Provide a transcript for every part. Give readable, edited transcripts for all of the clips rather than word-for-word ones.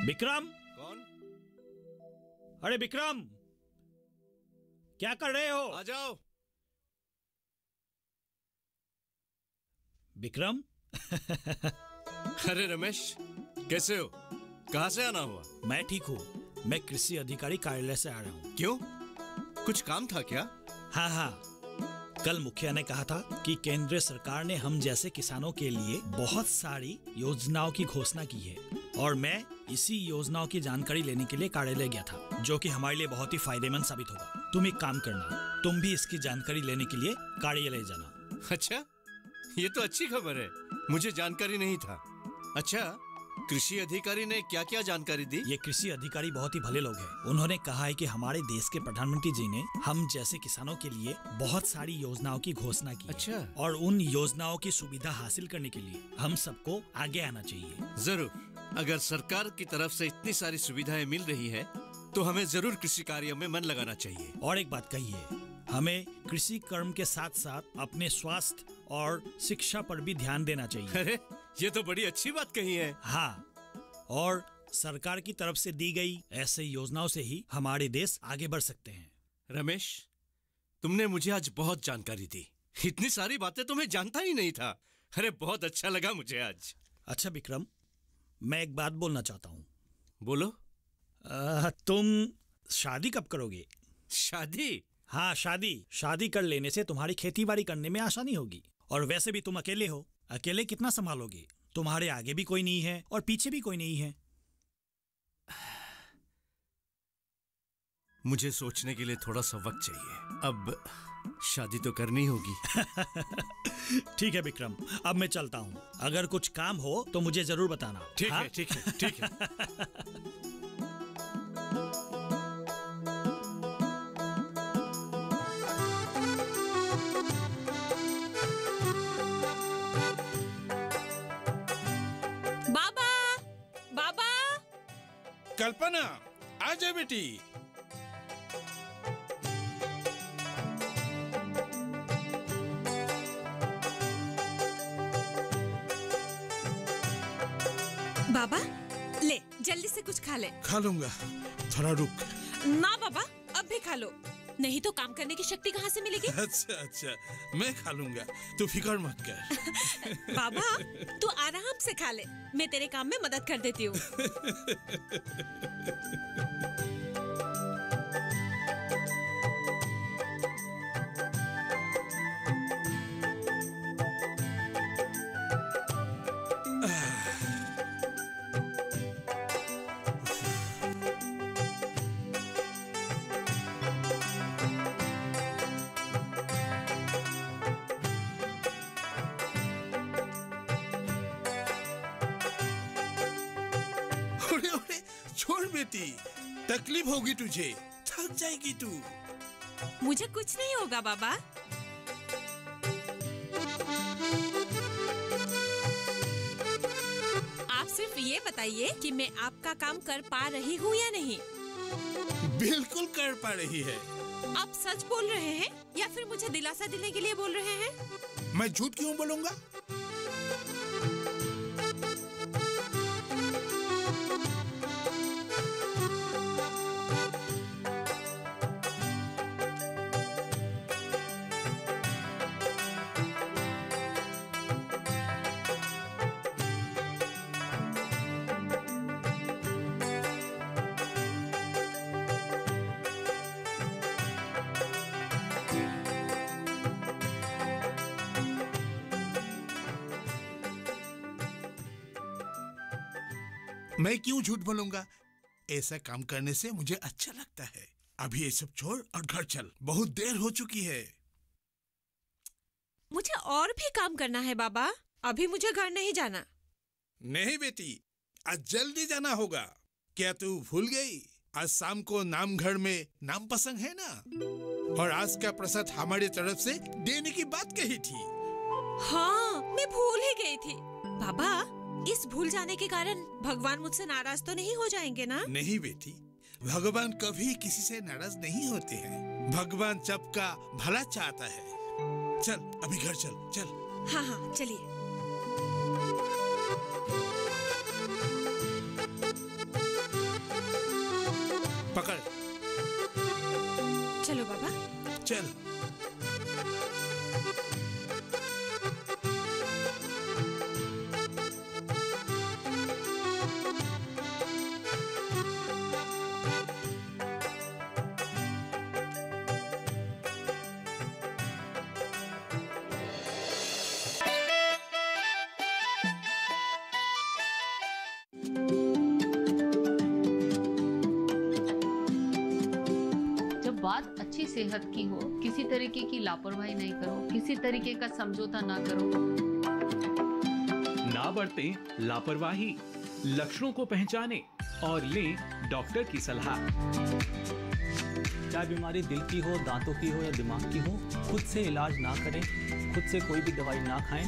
विक्रम। कौन? अरे विक्रम, क्या कर रहे हो? आ जाओ। विक्रम। अरे रमेश, कैसे हो? कहाँ से आना हुआ? मैं ठीक हूँ। मैं कृषि अधिकारी कार्यालय से आ रहा हूँ। क्यों? कुछ काम था क्या? हाँ हाँ, कल मुखिया ने कहा था कि केंद्र सरकार ने हम जैसे किसानों के लिए बहुत सारी योजनाओं की घोषणा की है और मैं इसी योजनाओं की जानकारी लेने के लिए कार्यालय गया था, जो कि हमारे लिए बहुत ही फायदेमंद साबित होगा। तुम एक काम करना, तुम भी इसकी जानकारी लेने के लिए कार्यालय जाना। अच्छा, ये तो अच्छी खबर है, मुझे जानकारी नहीं था। अच्छा, कृषि अधिकारी ने क्या क्या जानकारी दी? ये कृषि अधिकारी बहुत ही भले लोग हैं। उन्होंने कहा है कि हमारे देश के प्रधानमंत्री जी ने हम जैसे किसानों के लिए बहुत सारी योजनाओं की घोषणा की। अच्छा। और उन योजनाओं की सुविधा हासिल करने के लिए हम सबको आगे आना चाहिए। जरूर, अगर सरकार की तरफ से इतनी सारी सुविधाएं मिल रही है तो हमें जरूर कृषि कार्यों में मन लगाना चाहिए। और एक बात कही है, हमें कृषि कर्म के साथ साथ अपने स्वास्थ्य और शिक्षा पर भी ध्यान देना चाहिए। अरे, ये तो बड़ी अच्छी बात कही है। हाँ, और सरकार की तरफ से दी गई ऐसे योजनाओं से ही हमारे देश आगे बढ़ सकते हैं। रमेश, तुमने मुझे आज बहुत जानकारी दी। इतनी सारी बातें तो मैं जानता ही नहीं था। अरे, बहुत अच्छा लगा मुझे आज। अच्छा विक्रम, मैं एक बात बोलना चाहता हूँ। बोलो। तुम शादी कब करोगे? शादी? हाँ, शादी कर लेने से तुम्हारी खेती बाड़ी करने में आसानी होगी। और वैसे भी तुम अकेले हो, अकेले कितना संभालोगे? तुम्हारे आगे भी कोई नहीं है और पीछे भी कोई नहीं है। मुझे सोचने के लिए थोड़ा सा वक्त चाहिए। अब शादी तो करनी होगी। ठीक है विक्रम, अब मैं चलता हूँ। अगर कुछ काम हो तो मुझे जरूर बताना। ठीक है, ठीक है, ठीक है। कल्पना, आजा बेटी। बाबा, ले जल्दी से कुछ खा ले। खा लूंगा, थोड़ा रुक। ना बाबा, अब भी खा लो, नहीं तो काम करने की शक्ति कहाँ से मिलेगी? अच्छा, मैं खा लूंगा, तू फिक्र मत कर। बाबा, तू आराम से खा ले, मैं तेरे काम में मदद कर देती हूँ। तकलीफ होगी तुझे, थक जाएगी तू। मुझे कुछ नहीं होगा बाबा। आप सिर्फ ये बताइए कि मैं आपका काम कर पा रही हूँ या नहीं? बिल्कुल कर पा रही है। आप सच बोल रहे हैं या फिर मुझे दिलासा देने के लिए बोल रहे हैं? मैं झूठ क्यों बोलूंगा? मैं क्यों झूठ बोलूंगा? ऐसा काम करने से मुझे अच्छा लगता है। अभी ये सब छोड़ और घर चल, बहुत देर हो चुकी है। मुझे और भी काम करना है बाबा, अभी मुझे घर नहीं जाना। नहीं बेटी, आज जल्दी जाना होगा। क्या तू भूल गई? आज शाम को नाम घर में नाम प्रसंग है ना, और आज का प्रसाद हमारी तरफ से देने की बात कही थी। हाँ, मैं भूल ही गई थी। बाबा, इस भूल जाने के कारण भगवान मुझसे नाराज तो नहीं हो जाएंगे ना? नहीं बेटी, भगवान कभी किसी से नाराज नहीं होते हैं। भगवान सबका भला चाहता है। चल, अभी घर चल, चल। हाँ हाँ, चलिए। चल। जब बात अच्छी सेहत की हो, किसी तरीके की लापरवाही नहीं करो, किसी तरीके का समझौता ना करो। ना बरतें लापरवाही, लक्षणों को पहचानें और लें डॉक्टर की सलाह। चाहे बीमारी दिल की हो, दांतों की हो या दिमाग की हो, खुद से इलाज ना करें, खुद से कोई भी दवाई ना खाएं,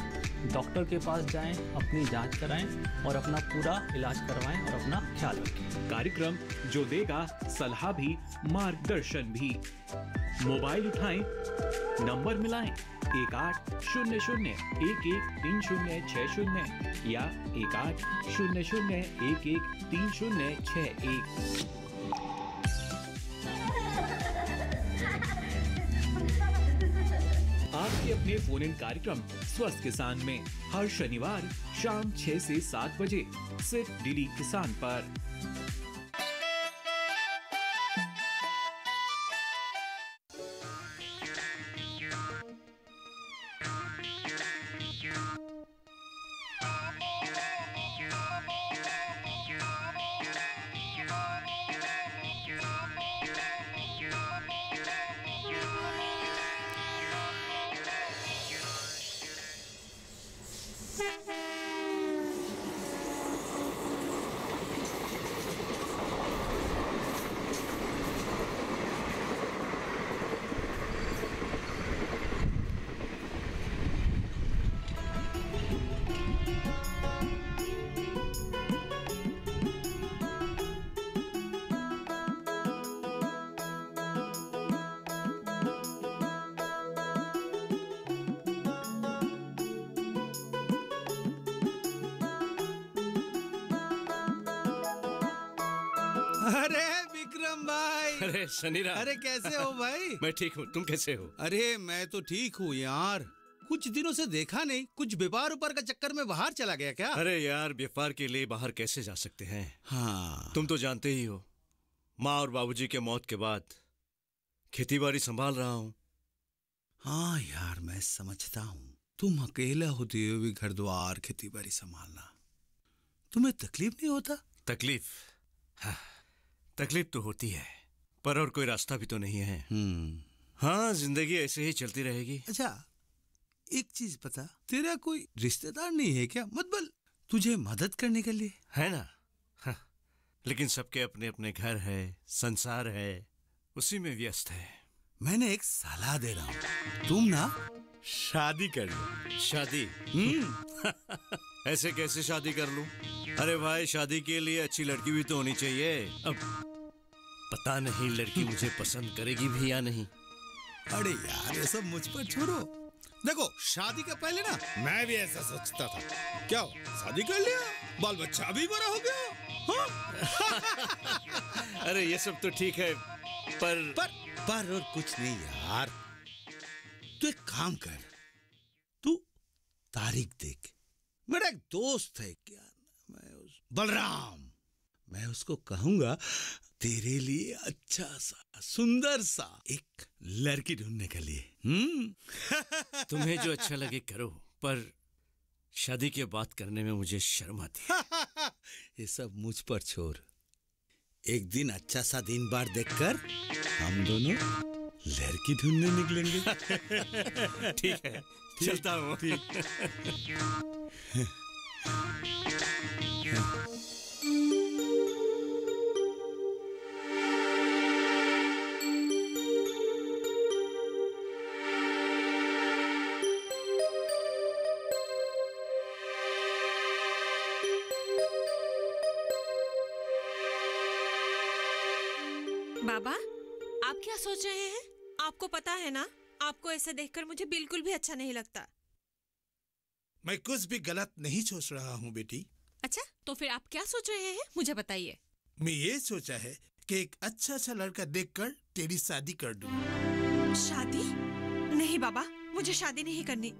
डॉक्टर के पास जाएं, अपनी जांच कराएं और अपना पूरा इलाज करवाएं और अपना ख्याल रखें। कार्यक्रम जो देगा सलाह भी मार्गदर्शन भी। मोबाइल उठाएं, नंबर मिलाएं 1800113060 या 1800113061। आपके अपने फोन इन कार्यक्रम स्वस्थ किसान में हर शनिवार शाम 6 से 7 बजे सिर्फ डीडी किसान पर। अरे विक्रम भाई। अरे शनिराम। अरे कैसे हो भाई? मैं ठीक हूँ, तुम कैसे हो? अरे मैं तो ठीक हूँ यार, कुछ दिनों से देखा नहीं, कुछ व्यापार ऊपर का चक्कर में बाहर चला गया क्या? अरे यार, व्यापार के लिए बाहर कैसे जा सकते हैं? हाँ तुम तो जानते ही हो, माँ और बाबूजी के मौत के बाद खेतीबाड़ी संभाल रहा हूँ। हाँ यार, मैं समझता हूँ, तुम अकेला होते हुए भी घर द्वार खेती बाड़ी संभालना, तुम्हें तकलीफ नहीं होता? तकलीफ? हाँ, तकलीफ तो होती है, पर और कोई रास्ता भी तो नहीं है। हाँ, जिंदगी ऐसे ही चलती रहेगी। अच्छा एक चीज बता, तेरा कोई रिश्तेदार नहीं है क्या, मतलब तुझे मदद करने के लिए? है ना। हाँ, लेकिन सबके अपने अपने घर है, संसार है, उसी में व्यस्त है। मैंने एक सलाह दे रहा हूँ, तुम ना शादी कर लो। शादी? ऐसे कैसे शादी कर लूं? अरे भाई, शादी के लिए अच्छी लड़की भी तो होनी चाहिए। अब पता नहीं लड़की मुझे पसंद करेगी भी या नहीं। अरे यार, ये सब मुझ पर छोड़ो। देखो, शादी के पहले ना मैं भी ऐसा सोचता था, क्या हो, शादी कर लिया, बाल बच्चा भी बड़ा हो गया। हाँ? अरे ये सब तो ठीक है, पर और कुछ नहीं यार। तू एक काम कर, तू तारीख देख। मेरा एक दोस्त है, क्या बलराम, मैं उसको कहूंगा तेरे लिए अच्छा सा सुंदर सा एक लड़की ढूंढने के लिए। तुम्हें जो अच्छा लगे करो, पर शादी की बात करने में मुझे शर्म आती है। ये सब मुझ पर छोड़, एक दिन अच्छा सा दिन बार देखकर हम दोनों लड़की ढूंढने निकलेंगे। ठीक है, चलता हूँ। बाबा, आप क्या सोच रहे हैं? आपको पता है ना, आपको ऐसे देखकर मुझे बिल्कुल भी अच्छा नहीं लगता। मैं कुछ भी गलत नहीं सोच रहा हूँ बेटी। अच्छा, तो फिर आप क्या सोच रहे हैं, मुझे बताइए। मैं ये सोचा है कि एक अच्छा सा लड़का देखकर तेरी शादी कर दूं। शादी? नहीं बाबा, मुझे शादी नहीं करनी।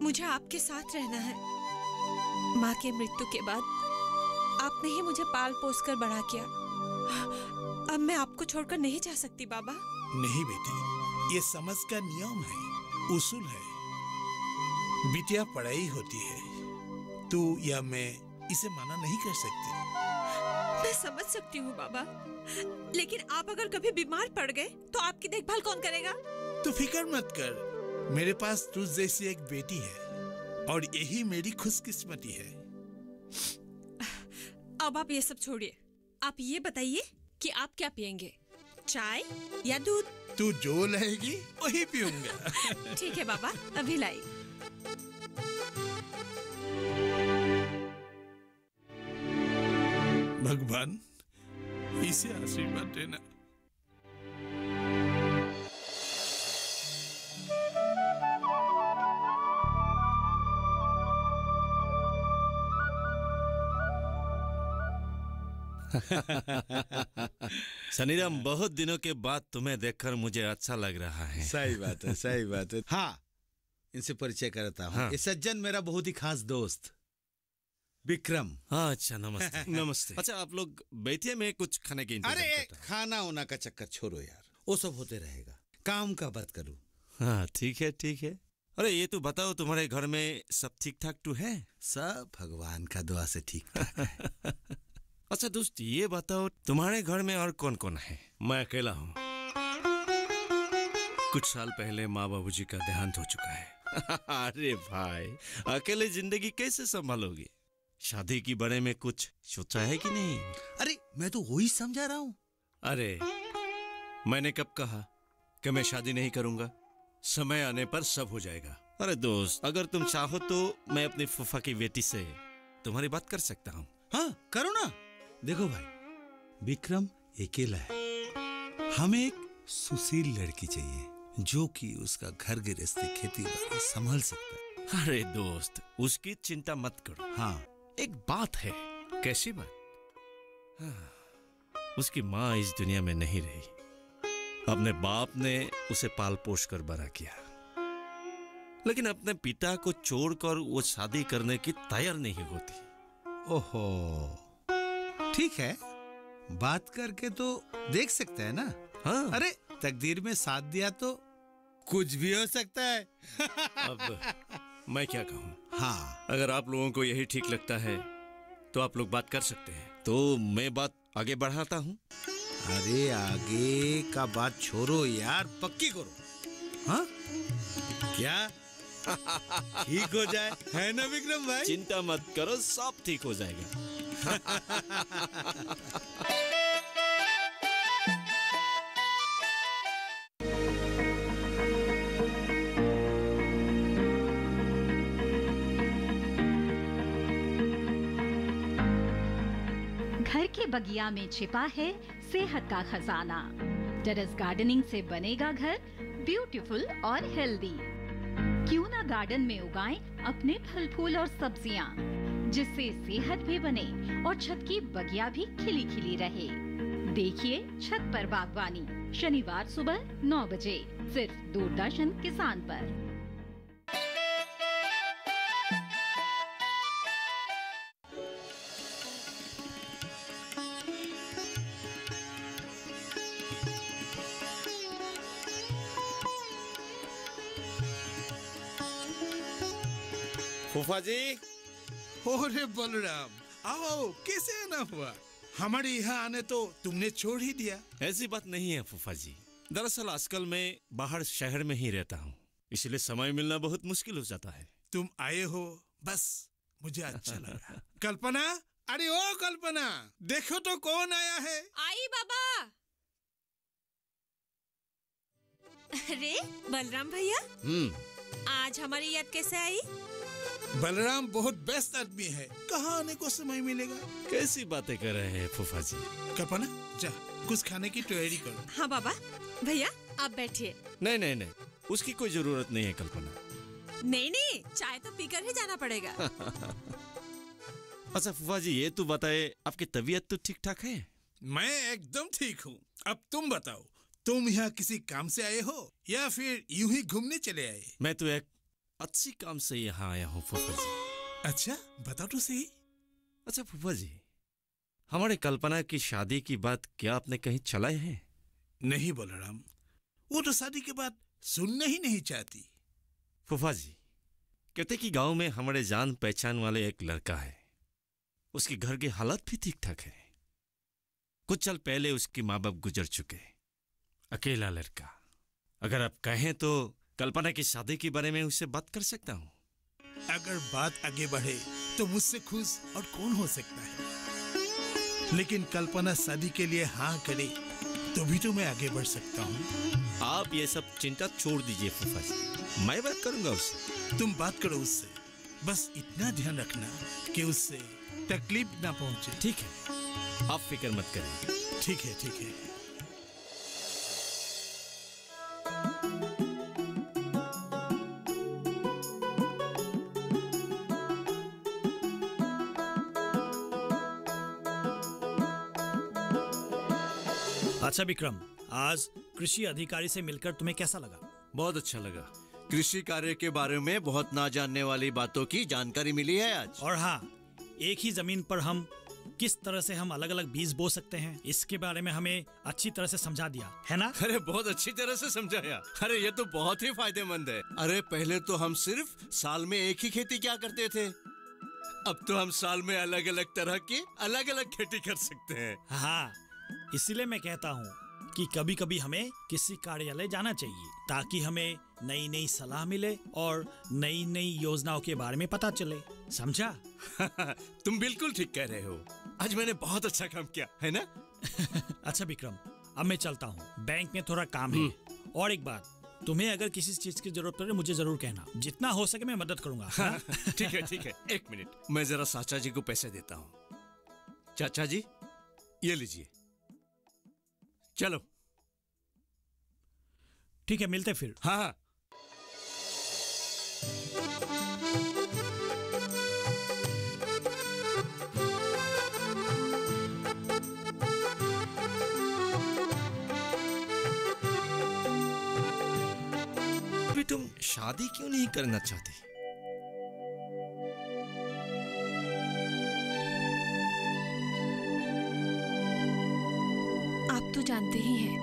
मुझे आपके साथ रहना है। माँ के मृत्यु के बाद आपने ही मुझे पाल पोस कर बड़ा किया। अब मैं आपको छोड़कर नहीं जा सकती बाबा। नहीं बेटी, ये समझ का नियम है, उसूल है। बिटिया पढ़ाई होती है, तू या मैं इसे मना नहीं कर सकती। मैं समझ सकती हूँ बाबा, लेकिन आप अगर कभी बीमार पड़ गए तो आपकी देखभाल कौन करेगा? तू फिक्र मत कर, मेरे पास तुझ जैसी एक बेटी है और यही मेरी खुशकिस्मती है। अब आप ये सब छोड़िए, आप ये बताइए कि आप क्या पियेंगे, चाय या दूध? तू जो लाएगी वही पीऊंगा। ठीक है बाबा, अभी लाई। भगवान, इसे आशीर्वाद देना। सनीराम, बहुत दिनों के बाद तुम्हें देखकर मुझे अच्छा लग रहा है। सही बात है, सही बात है। हाँ, इनसे परिचय करता हूँ। हाँ। ये सज्जन मेरा बहुत ही खास दोस्त विक्रम। हाँ, अच्छा, नमस्ते। नमस्ते। अच्छा, आप लोग बैठिए, मैं कुछ खाने के इंतजाम अरे करता हूँ। खाना होना का चक्कर छोड़ो यार, वो सब होते रहेगा, काम का बात करो। हाँ, ठीक है, ठीक है। अरे ये तो बताओ, तुम्हारे घर में सब ठीक ठाक तो है? सब भगवान का दुआ से ठीक ठाक है। अच्छा दोस्त, ये बताओ, तुम्हारे घर में और कौन कौन है? मैं अकेला हूँ। कुछ साल पहले माँ बाबूजी का देहांत हो चुका है। अरे भाई, अकेले जिंदगी कैसे संभालोगे? शादी के बारे में कुछ सोचा है कि नहीं? अरे मैं तो वही समझा रहा हूँ। अरे मैंने कब कहा कि मैं शादी नहीं करूंगा? समय आने पर सब हो जाएगा। अरे दोस्त, अगर तुम चाहो तो मैं अपनी फूफा की बेटी से तुम्हारी बात कर सकता हूँ। हाँ, करो ना। देखो भाई, विक्रम अकेला है, हमें एक सुशील लड़की चाहिए जो कि उसका घर गृहस्थी खेती बाड़ी संभाल सकता है। अरे दोस्त, उसकी चिंता मत करो। हाँ, एक बात है। कैसी बात? हाँ, उसकी माँ इस दुनिया में नहीं रही। अपने बाप ने उसे पाल पोष कर बड़ा किया, लेकिन अपने पिता को छोड़कर वो शादी करने की तैयार नहीं होती। ओहो, ठीक है, बात करके तो देख सकते हैं ना। हाँ। अरे तकदीर में साथ दिया तो कुछ भी हो सकता है। अब मैं क्या कहूँ? हाँ, अगर आप लोगों को यही ठीक लगता है तो आप लोग बात कर सकते हैं। तो मैं बात आगे बढ़ाता हूँ। अरे आगे का बात छोड़ो यार, पक्की करो। हाँ, क्या ठीक हो जाए, है ना विक्रम भाई? चिंता मत करो, सब ठीक हो जाएगा। घर के बगिया में छिपा है सेहत का खजाना। टेरेस गार्डनिंग से बनेगा घर ब्यूटीफुल और हेल्दी। क्यों ना गार्डन में उगाएं अपने फल फूल और सब्जियां, जिससे सेहत भी बने और छत की बगिया भी खिली खिली रहे। देखिए छत पर बागवानी, शनिवार सुबह 9 बजे सिर्फ दूरदर्शन किसान पर। फूफा जी। अरे बलराम, आओ, कैसे आना हुआ? हमारे यहाँ आने तो तुमने छोड़ ही दिया। ऐसी बात नहीं है फूफा जी, दरअसल आजकल मैं बाहर शहर में ही रहता हूँ, इसलिए समय मिलना बहुत मुश्किल हो जाता है। तुम आए हो, बस मुझे अच्छा लगा। कल्पना, अरे ओ कल्पना, देखो तो कौन आया है। आई बाबा। अरे बलराम भैया, आज हमारी याद कैसे आई? बलराम बहुत बेस्ट आदमी है, कहाँ आने को समय मिलेगा? कैसी बातें कर रहे हैं फूफा जी? कल्पना, जा कुछ खाने की तैयारी करो। हाँ बाबा। भैया आप बैठिए। नहीं नहीं नहीं, उसकी कोई जरूरत नहीं है कल्पना। नहीं नहीं, चाय तो पीकर ही जाना पड़ेगा। अच्छा फूफा जी, ये तो बताए, आपकी तबीयत तो ठीक ठाक है? मैं एकदम ठीक हूँ। अब तुम बताओ, तुम यहाँ किसी काम से आए हो या फिर यूं ही घूमने चले आए? मैं तो एक अच्छी काम से यहाँ आया हूँ फूफा जी। अच्छा, बताओ तो सही। अच्छा फूफा जी, हमारे कल्पना की शादी की बात क्या आपने कहीं चलाए हैं? नहीं बलराम, वो तो शादी के बाद सुनना ही नहीं चाहती। फूफा जी, कहते कि गांव में हमारे जान पहचान वाले एक लड़का है, उसके घर की हालत भी ठीक ठाक है। कुछ साल पहले उसके माँ बाप गुजर चुके, अकेला लड़का। अगर आप कहें तो कल्पना की शादी के बारे में उससे बात कर सकता हूँ। अगर बात आगे बढ़े तो मुझसे खुश और कौन हो सकता है। लेकिन कल्पना शादी के लिए हाँ करे तो भी तो मैं आगे बढ़ सकता हूँ। आप ये सब चिंता छोड़ दीजिए फूफा जी, मैं बात करूंगा उससे। तुम बात करो उससे, बस इतना ध्यान रखना कि उससे तकलीफ ना पहुंचे। ठीक है, आप फिक्र मत करिए। ठीक है, ठीक है। अच्छा विक्रम, आज कृषि अधिकारी से मिलकर तुम्हें कैसा लगा? बहुत अच्छा लगा। कृषि कार्य के बारे में बहुत ना जानने वाली बातों की जानकारी मिली है आज। और हाँ, एक ही जमीन पर हम किस तरह से हम अलग अलग बीज बो सकते हैं, इसके बारे में हमें अच्छी तरह से समझा दिया है ना? अरे बहुत अच्छी तरह से समझाया। अरे ये तो बहुत ही फायदेमंद है। अरे पहले तो हम सिर्फ साल में एक ही खेती क्या करते थे, अब तो हम साल में अलग अलग तरह की अलग अलग खेती कर सकते हैं। हाँ, इसीलिए मैं कहता हूँ कि कभी कभी हमें किसी कार्यालय जाना चाहिए ताकि हमें नई नई सलाह मिले और नई नई योजनाओं के बारे में पता चले, समझा? तुम बिल्कुल ठीक कह रहे हो। आज मैंने बहुत अच्छा काम किया है ना? अच्छा विक्रम, अब मैं चलता हूँ, बैंक में थोड़ा काम है। और एक बात, तुम्हें अगर किसी चीज की जरूरत पड़े मुझे जरूर कहना, जितना हो सके मैं मदद करूंगा। हाँ? ठीक है, ठीक है। एक मिनट, मैं जरा चाचा जी को पैसे देता हूँ। चाचा जी, ये लीजिए। चलो ठीक है, मिलते फिर। हाँ। अभी तुम शादी क्यों नहीं करना चाहती? आप तो जानते ही हैं,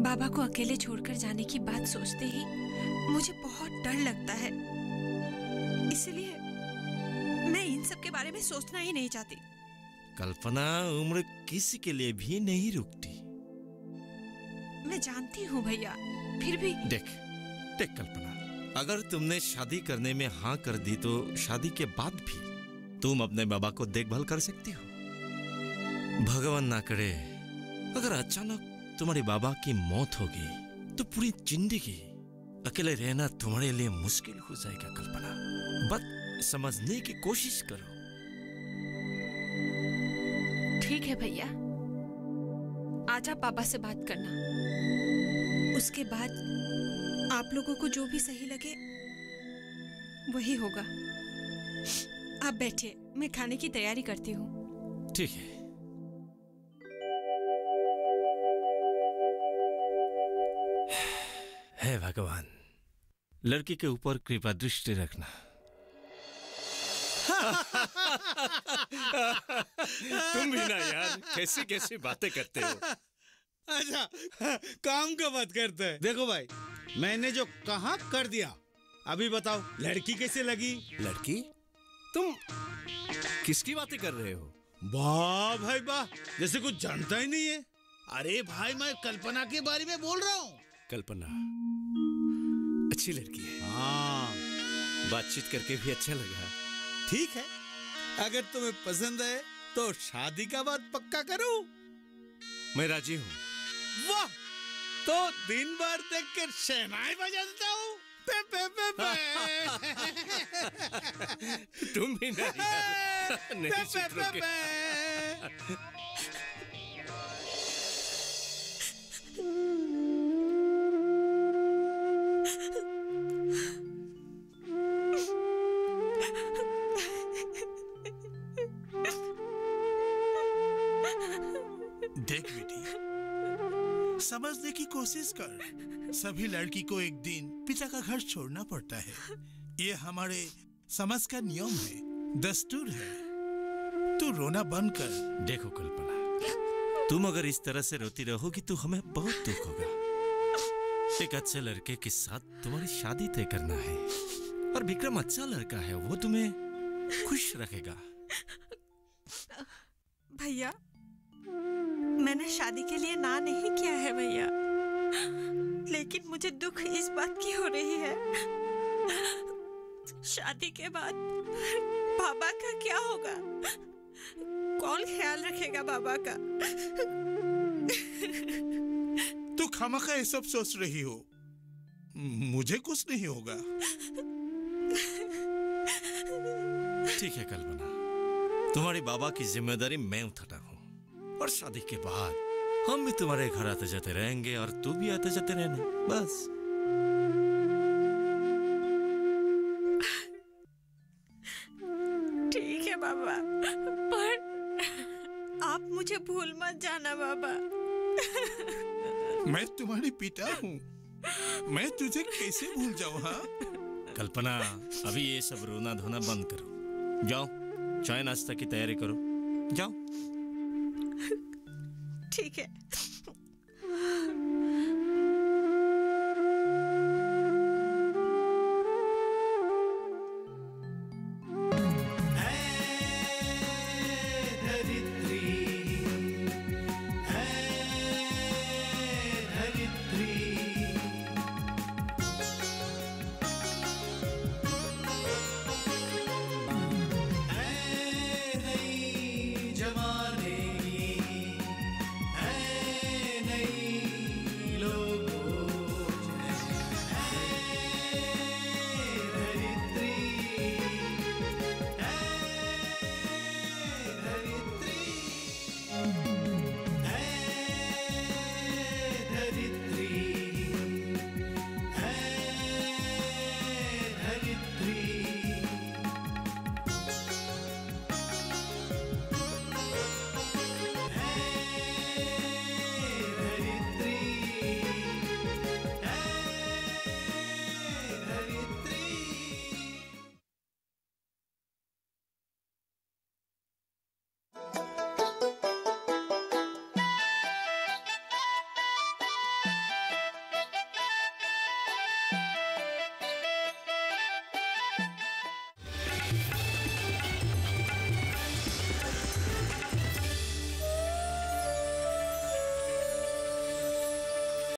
बाबा को अकेले छोड़कर जाने की बात सोचते ही मुझे बहुत डर लगता है। इसलिए मैं इन सब के बारे में सोचना ही नहीं चाहती। कल्पना, उम्र किसी के लिए भी नहीं रुकती। मैं जानती हूँ भैया, फिर भी देख कल्पना, अगर तुमने शादी करने में हाँ कर दी तो शादी के बाद भी तुम अपने बाबा को देखभाल कर सकती हो। भगवान ना करे अगर अचानक तुम्हारे बाबा की मौत हो गई तो पूरी जिंदगी अकेले रहना तुम्हारे लिए मुश्किल हो जाएगा। कल्पना, बस समझने की कोशिश करो। ठीक है भैया, आज आप पापा से बात करना, उसके बाद आप लोगों को जो भी सही लगे वही होगा। आप बैठिए, मैं खाने की तैयारी करती हूँ। ठीक है। हे भगवान, लड़की के ऊपर कृपा दृष्टि रखना। तुम भी ना यार, कैसी कैसी बातें करते हो। अच्छा, काम का बात करते हैं। देखो भाई, मैंने जो कहा कर दिया। अभी बताओ, लड़की कैसे लगी? लड़की? तुम किसकी बातें कर रहे हो? वाह भाई वाह, जैसे कुछ जानता ही नहीं है। अरे भाई, मैं कल्पना के बारे में बोल रहा हूँ। कल्पना अच्छी लड़की है। हाँ, बातचीत करके भी अच्छा लगा। ठीक है, अगर तुम्हें पसंद है तो शादी का बात पक्का करूं। मैं राजी हूँ। वाह, तो दिन भर देख कर शहनाई बजाता हूँ। पे पे पे पे। तुम भी नहीं सुधरोगे। देख बेटी, समझने की कोशिश कर। सभी लड़की को एक दिन पिता का घर छोड़ना पड़ता है। ये हमारे समाज का नियम है, दस्तूर है। तू रोना बंद कर। देखो कल्पना, तुम अगर इस तरह से रोती रहोगी तो हमें बहुत दुख होगा। एक अच्छे लड़के के साथ तुम्हारी शादी तय करना है और विक्रम अच्छा लड़का है, वो तुम्हें खुश रखेगा। भैया, मैंने शादी के लिए ना नहीं किया है भैया, लेकिन मुझे दुख इस बात की हो रही है, शादी के बाद बाबा का क्या होगा? कौन ख्याल रखेगा बाबा का? तू खामखा ये सब सोच रही हो। मुझे कुछ नहीं होगा। ठीक है कल्पना, तुम्हारी बाबा की जिम्मेदारी मैं उठाता हूँ और शादी के बाद हम भी तुम्हारे घर आते जाते रहेंगे और तू भी आते जाते रहना, बस। ठीक है बाबा, पर आप मुझे भूल मत जाना बाबा। मैं तुम्हारी पिता हूँ, मैं तुझे कैसे भूल जाऊँ? हाँ कल्पना, अभी ये सब रोना धोना बंद करो, जाओ चाय नाश्ता की तैयारी करो, जाओ। ठीक है।